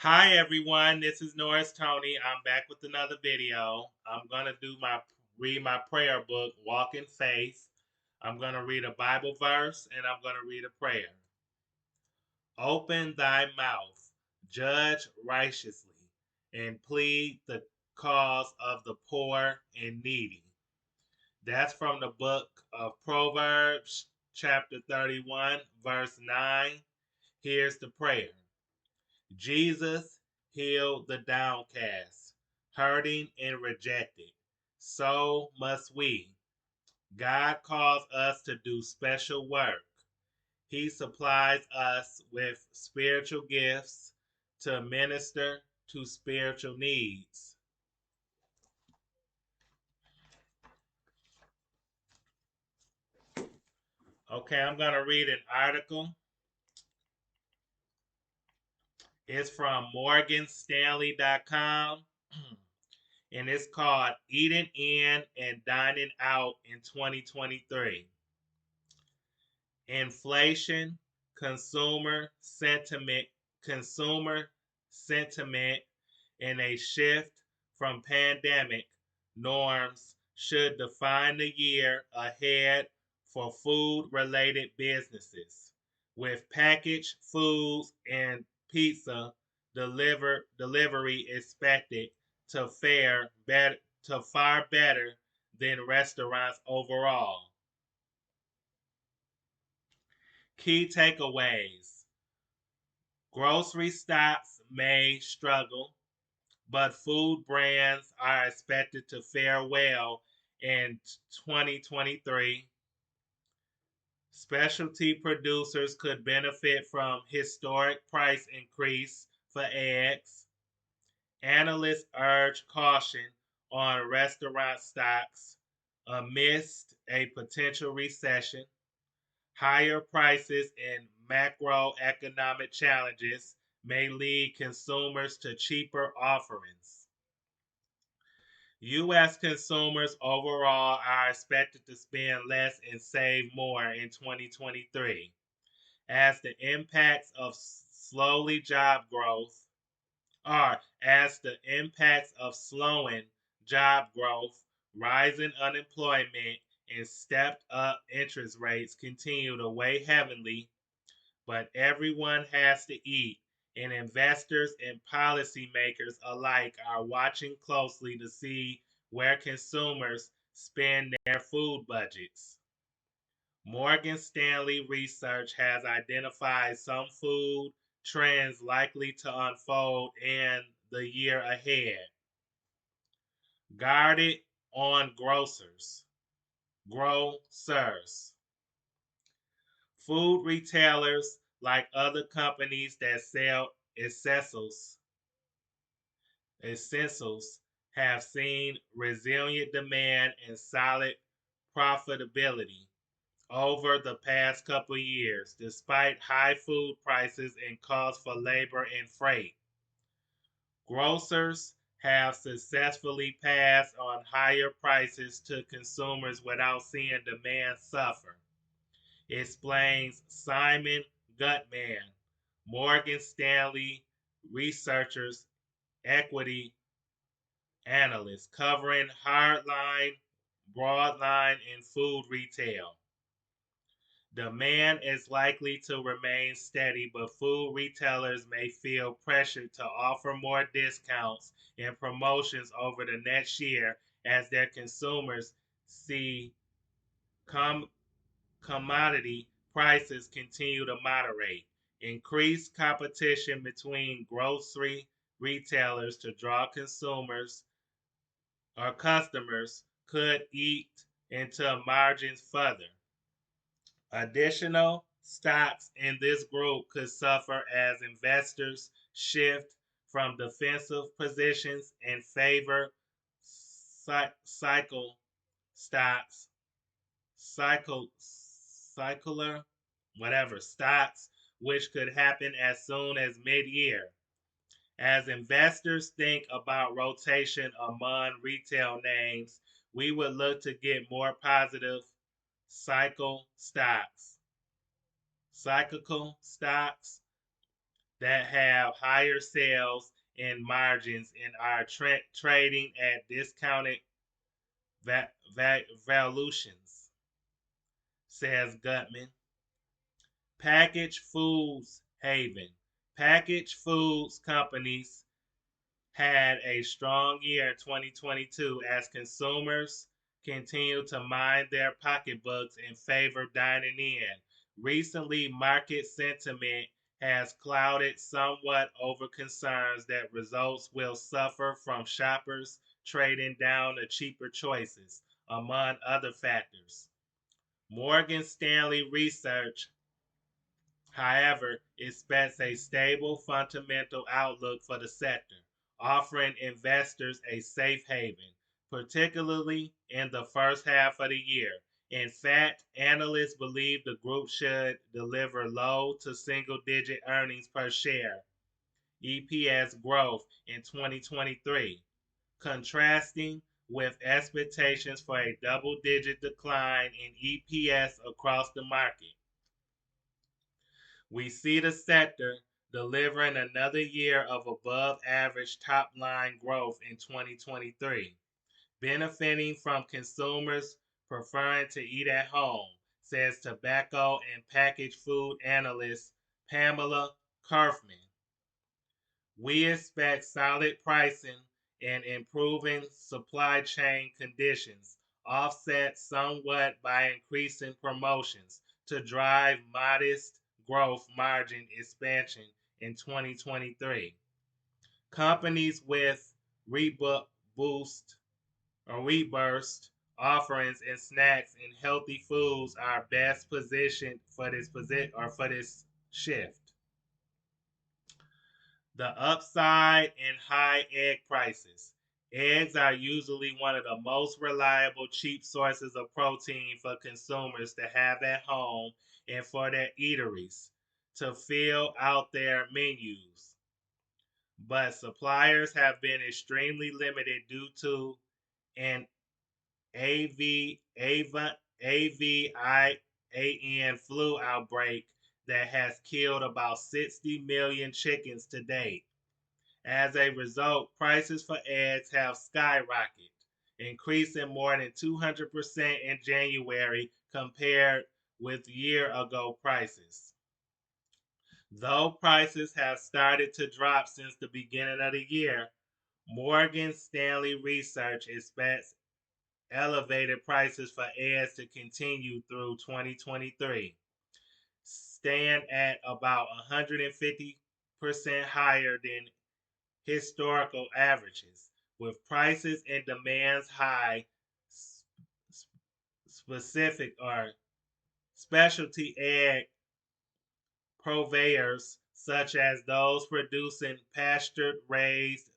Hi everyone, this is Norris Tony. I'm back with another video. I'm gonna read my prayer book, Walk in Faith. I'm gonna read a Bible verse and I'm gonna read a prayer. Open thy mouth, judge righteously, and plead the cause of the poor and needy. That's from the book of Proverbs, chapter 31, verse 9. Here's the prayer. Jesus healed the downcast, hurting and rejected. So must we. God calls us to do special work. He supplies us with spiritual gifts to minister to spiritual needs. Okay, I'm going to read an article. It's from morganstanley.com and it's called Eating In and Dining Out in 2023. Inflation, consumer sentiment, and a shift from pandemic norms should define the year ahead for food-related businesses, with packaged foods and pizza delivery expected to far better than restaurants overall. Key takeaways. Grocery stocks may struggle, but food brands are expected to fare well in 2023. Specialty producers could benefit from historic price increase for eggs. Analysts urge caution on restaurant stocks amidst a potential recession. Higher prices and macroeconomic challenges may lead consumers to cheaper offerings. U.S. consumers overall are expected to spend less and save more in 2023 as the impacts of slowly job growth as the impacts of slowing job growth, rising unemployment, and stepped up interest rates continue to weigh heavily, but everyone has to eat, and investors and policymakers alike are watching closely to see where consumers spend their food budgets. Morgan Stanley research has identified some food trends likely to unfold in the year ahead. Guarded on grocers. Food retailers, like other companies that sell essentials, have seen resilient demand and solid profitability over the past couple years, despite high food prices and costs for labor and freight. Grocers have successfully passed on higher prices to consumers without seeing demand suffer, explains Simon Gutman, Morgan Stanley researchers equity analyst covering hardline, broadline, and food retail. Demand is likely to remain steady, but food retailers may feel pressured to offer more discounts and promotions over the next year as their consumers see com- commodity prices continue to moderate. Increased competition between grocery retailers to draw consumers or customers could eat into margins further. Additional stocks in this group could suffer as investors shift from defensive positions and favor cycle stocks, cycler, whatever stocks, which could happen as soon as mid-year. As investors think about rotation among retail names, we would look to get more positive cycle stocks cyclical stocks that have higher sales and margins and are trading at discounted valuations, says Gutman. Packaged Foods Haven. Packaged foods companies had a strong year in 2022 as consumers continue to mind their pocketbooks and favor dining in. Recently, market sentiment has clouded somewhat over concerns that results will suffer from shoppers trading down to cheaper choices, among other factors. Morgan Stanley Research, however, expects a stable fundamental outlook for the sector, offering investors a safe haven, particularly in the first half of the year. In fact, analysts believe the group should deliver low to single digit earnings per share (EPS) growth in 2023, contrasting with expectations for a double digit decline in EPS across the market. We see the sector delivering another year of above average top line growth in 2023, benefiting from consumers preferring to eat at home, says tobacco and packaged food analyst Pamela Kaufman. We expect solid pricing and improving supply chain conditions, offset somewhat by increasing promotions, to drive modest growth margin expansion in 2023. Companies with boost or reburst offerings in snacks and healthy foods are best positioned for this shift. The upside in high egg prices. Eggs are usually one of the most reliable, cheap sources of protein for consumers to have at home and for their eateries to fill out their menus. But suppliers have been extremely limited due to an avian flu outbreak that has killed about 60 million chickens to date. As a result, prices for eggs have skyrocketed, increasing more than 200% in January compared with year ago prices. Though prices have started to drop since the beginning of the year, Morgan Stanley Research expects elevated prices for eggs to continue through 2023, stand at about 150% higher than historical averages, with prices and demands high. Specific or specialty egg purveyors, such as those producing pastured raised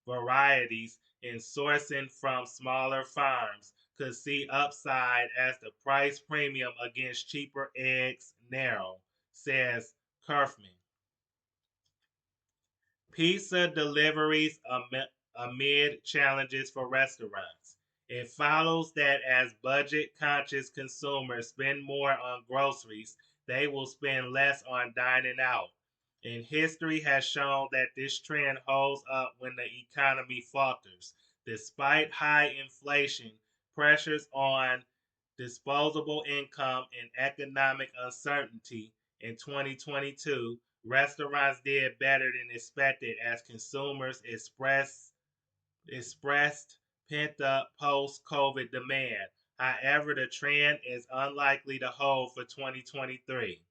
varieties and sourcing from smaller farms, could see upside as the price premium against cheaper eggs narrow, says Kaufman. Pizza deliveries amid challenges for restaurants. It follows that as budget conscious consumers spend more on groceries, they will spend less on dining out. And history has shown that this trend holds up when the economy falters. Despite high inflation, pressures on disposable income, and economic uncertainty in 2022, restaurants did better than expected as consumers expressed pent up post COVID demand. However, the trend is unlikely to hold for 2023.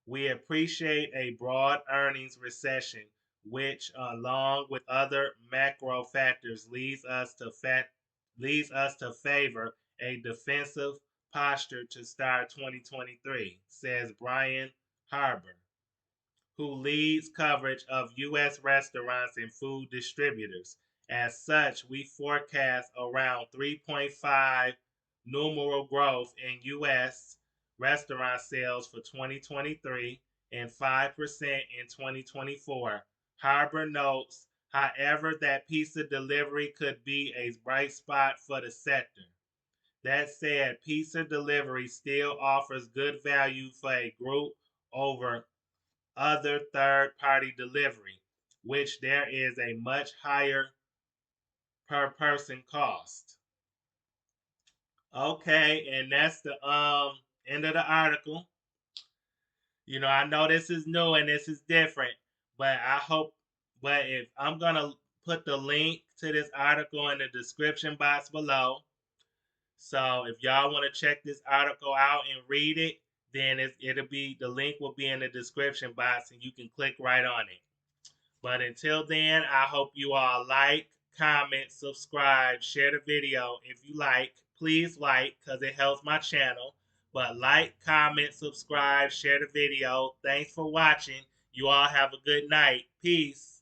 We appreciate a broad earnings recession, which, along with other macro factors, leads us to favor a defensive posture to start 2023, says Brian Harbour, who leads coverage of U.S. restaurants and food distributors. As such, we forecast around 3.5 numeral growth in U.S. restaurant sales for 2023 and 5% in 2024. Harbour notes, however, that pizza delivery could be a bright spot for the sector. That said, pizza delivery still offers good value for a group over other third-party delivery, which there is a much higher per person cost. Okay, and that's the end of the article. I know this is new and this is different, but if I'm gonna put the link to this article in the description box below. So if y'all want to check this article out and read it, then it'll be the link will be in the description box and you can click right on it. But until then, I hope you all like, comment, subscribe, share the video. If you like, please like because it helps my channel. But like, comment, subscribe, share the video. Thanks for watching. You all have a good night. Peace.